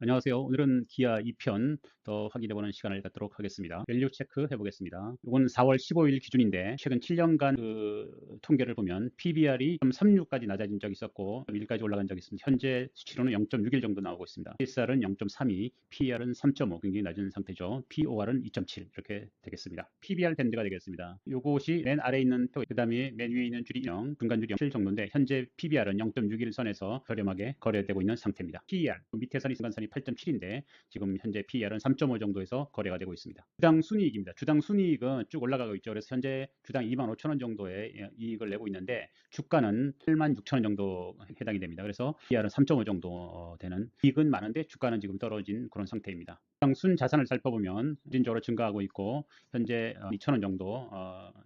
안녕하세요. 오늘은 기아 2편 더 확인해보는 시간을 갖도록 하겠습니다. 밸류 체크 해보겠습니다. 이건 4월 15일 기준인데 최근 7년간 통계를 보면 PBR이 0.36까지 낮아진 적이 있었고 1까지 올라간 적이 있습니다. 현재 수치로는 0.61 정도 나오고 있습니다. PSR은 0.32, PER은 3.5, 굉장히 낮은 상태죠. POR은 2.7 이렇게 되겠습니다. PBR 밴드가 되겠습니다. 이것이 맨 아래에 있는 표, 그 다음에 맨 위에 있는 줄이 0, 중간 줄이 7 정도인데 현재 PBR은 0.61 선에서 저렴하게 거래되고 있는 상태입니다. PER, 밑에 선이 중간선이 8.7인데 지금 현재 PER은 3.5 정도에서 거래가 되고 있습니다. 주당 순이익입니다. 주당 순이익은 쭉 올라가고 있죠. 그래서 현재 주당 25,000원 정도의 이익을 내고 있는데 주가는 86,000원 정도 해당이 됩니다. 그래서 PER은 3.5 정도 되는 이익은 많은데 주가는 지금 떨어진 그런 상태입니다. 주당 순 자산을 살펴보면 점진적으로 증가하고 있고 현재 2,000원 정도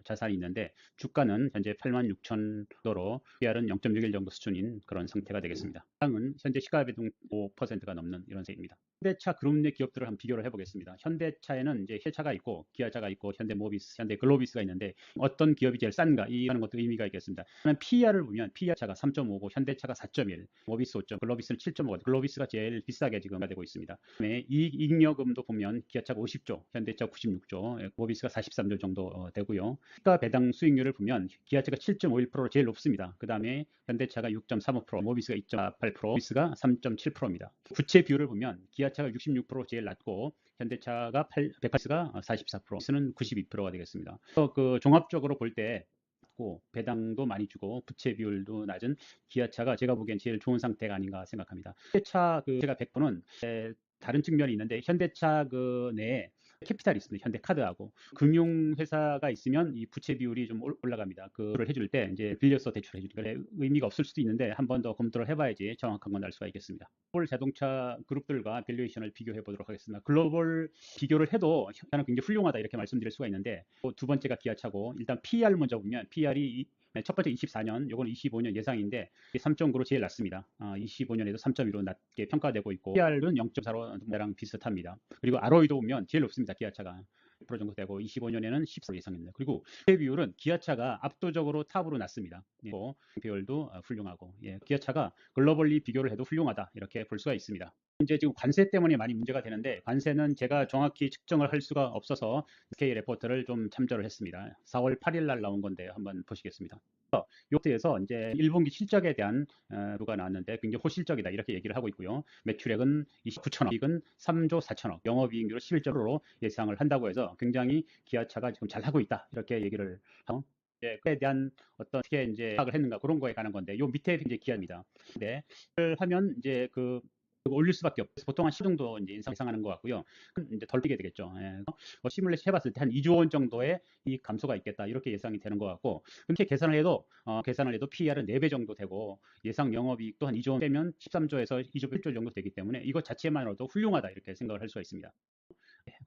자산이 있는데 주가는 현재 86,000도로 PER은 0.61 정도 수준인 그런 상태가 되겠습니다. 주당은 현재 시가배동 5%가 넘는 이런 셈입니다. 현대차 그룹 내 기업들을 한번 비교를 해보겠습니다. 현대차에는 이제 현대차가 있고 기아차가 있고 현대모비스, 현대글로비스가 있는데 어떤 기업이 제일 싼가 이하는 것도 의미가 있겠습니다. PER을 보면 PER차가 3.5고 현대차가 4.1, 모비스 5점, 글로비스는 7.5, 글로비스가 제일 비싸게 지금 되고 있습니다. 그다음에 이익여금도 보면 기아차가 50조, 현대차 96조, 모비스가 43조 정도 되고요. 시가 배당 수익률을 보면 기아차가 7.51%로 제일 높습니다. 그 다음에 현대차가 6.35%, 모비스가 2.48%, 모비스가 3.7%입니다. 부채 비율을 보면 기아차가 66% 제일 낮고 현대차가 180가 44%, 모비스는 92%가 되겠습니다. 그 종합적으로 볼 때 배당도 많이 주고 부채 비율도 낮은 기아차가 제가 보기엔 제일 좋은 상태가 아닌가 생각합니다. 현대차 제가 100%는 다른 측면이 있는데 현대차 내에 캐피탈이 있습니다. 현대카드하고 금융회사가 있으면 이 부채 비율이 좀 올라갑니다. 그거를 해줄 때 이제 빌려서 대출해 주니까 의미가 없을 수도 있는데 한 번 더 검토를 해봐야지 정확한 건 알 수가 있겠습니다. 글로벌 자동차 그룹들과 밸류에이션을 비교해 보도록 하겠습니다. 글로벌 비교를 해도 저는 굉장히 훌륭하다 이렇게 말씀드릴 수가 있는데 두 번째가 기아차고 일단 PER 먼저 보면 PER이 첫 번째 24년, 요거는 25년 예상인데 3.9로 제일 낮습니다. 25년에도 3.2로 낮게 평가되고 있고 PER은 0.4로 랑 비슷합니다. 그리고 ROE도 보면 제일 높습니다. 기아차가 10% 정도 되고 25년에는 10% 예상입니다. 그리고 세 비율은 기아차가 압도적으로 탑으로 낮습니다. 비율도 훌륭하고 기아차가 글로벌리 비교를 해도 훌륭하다 이렇게 볼 수가 있습니다. 이제 지금 관세 때문에 많이 문제가 되는데 관세는 제가 정확히 측정을 할 수가 없어서 SK 레포트를 좀 참조를 했습니다. 4월 8일 날 나온 건데 한번 보시겠습니다. 요트에서 이제 1분기 실적에 대한 누가 나왔는데 굉장히 호실적이다 이렇게 얘기를 하고 있고요. 매출액은 29천억, 이익은 3조 4천억, 영업이익률 11%로 예상을 한다고 해서 굉장히 기아차가 지금 잘 하고 있다 이렇게 얘기를 하고 그에 대한 어떻게 이제 파악을 했는가 그런 거에 관한 건데 요 밑에 이제 기아입니다. 근데 그걸 하면 이제 올릴 수밖에 없어요. 보통 한 10 정도 이제 예상하는 것 같고요. 이제 덜 뛰게 되겠죠. 시뮬레이션 해봤을 때 한 2조 원 정도의 이 감소가 있겠다 이렇게 예상이 되는 것 같고 그렇게 계산을 해도 PER은 4배 정도 되고 예상 영업이익도 한 2조 원 빼면 13조에서 2조 1조 정도 되기 때문에 이것 자체만으로도 훌륭하다 이렇게 생각을 할 수가 있습니다.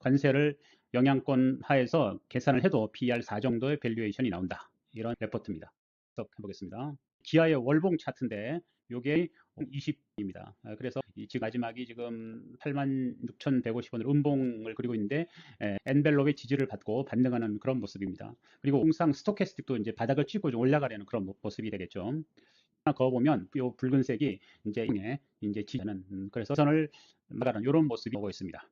관세를 영향권 하에서 계산을 해도 PER 4 정도의 밸류에이션이 나온다. 이런 레포트입니다. 해보겠습니다. 기아의 월봉 차트인데 요게 20입니다. 그래서 지금 마지막이 지금 86,150원을 음봉을 그리고 있는데 엔벨롭의 지지를 받고 반등하는 그런 모습입니다. 그리고 홍상 스토캐스틱도 이제 바닥을 찍고 좀 올라가려는 그런 모습이 되겠죠. 그거 보면 요 붉은색이 이제 지지하는 그래서 선을 나가는 이런 모습이 보고 있습니다.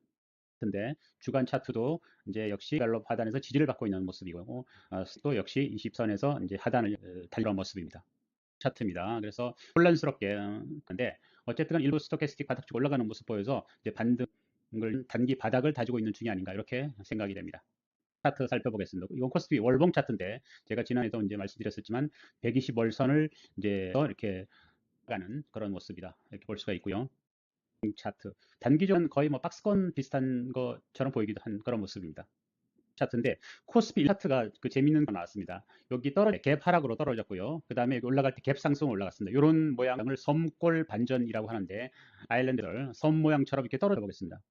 근데 주간 차트도 이제 역시 갤럽 하단에서 지지를 받고 있는 모습이고 또 역시 20선에서 이제 하단을 달리는 모습입니다. 차트입니다. 그래서 혼란스럽게 근데 어쨌든 일부 스토캐스틱 바닥 쪽 올라가는 모습 보여서 이제 반등을 단기 바닥을 다지고 있는 중이 아닌가 이렇게 생각이 됩니다. 차트 살펴보겠습니다. 이건 코스피 월봉 차트인데 제가 지난해도 이제 말씀드렸었지만 120월선을 이제 이렇게 가는 그런 모습이다 이렇게 볼 수가 있고요. 차트 단기전 거의 뭐 박스권 비슷한 것처럼 보이기도 한 그런 모습입니다. 차트인데 코스피 차트가 재밌는 거 나왔습니다. 여기 갭 하락으로 떨어졌고요. 그 다음에 올라갈 때 갭 상승으로 올라갔습니다. 이런 모양을 섬골 반전이라고 하는데 아일랜드를 섬 모양처럼 이렇게 떨어져 보겠습니다.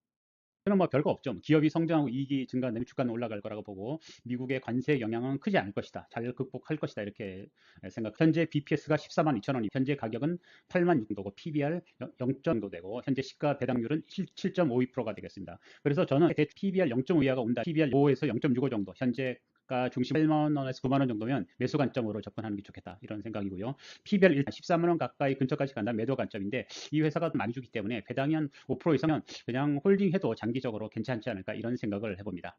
저는 뭐 별거 없죠. 기업이 성장하고 이익이 증가하면 주가는 올라갈 거라고 보고 미국의 관세 영향은 크지 않을 것이다. 잘 극복할 것이다. 이렇게 생각. 현재 BPS가 14만 2천 원이 현재 가격은 8만 6 정도고 PBR 0 정도 되고 현재 시가 배당률은 7.52%가 되겠습니다. 그래서 저는 PBR 0.5 이하가 온다. PBR 5에서 0.65 정도 현재 가 중심 8만 원에서 9만 원 정도면 매수 관점으로 접근하는 게 좋겠다 이런 생각이고요. PBR 일단 13만 원 가까이 근처까지 간다 매도 관점인데 이 회사가 많이 주기 때문에 배당이 한 5% 이상은 그냥 홀딩해도 장기적으로 괜찮지 않을까 이런 생각을 해봅니다.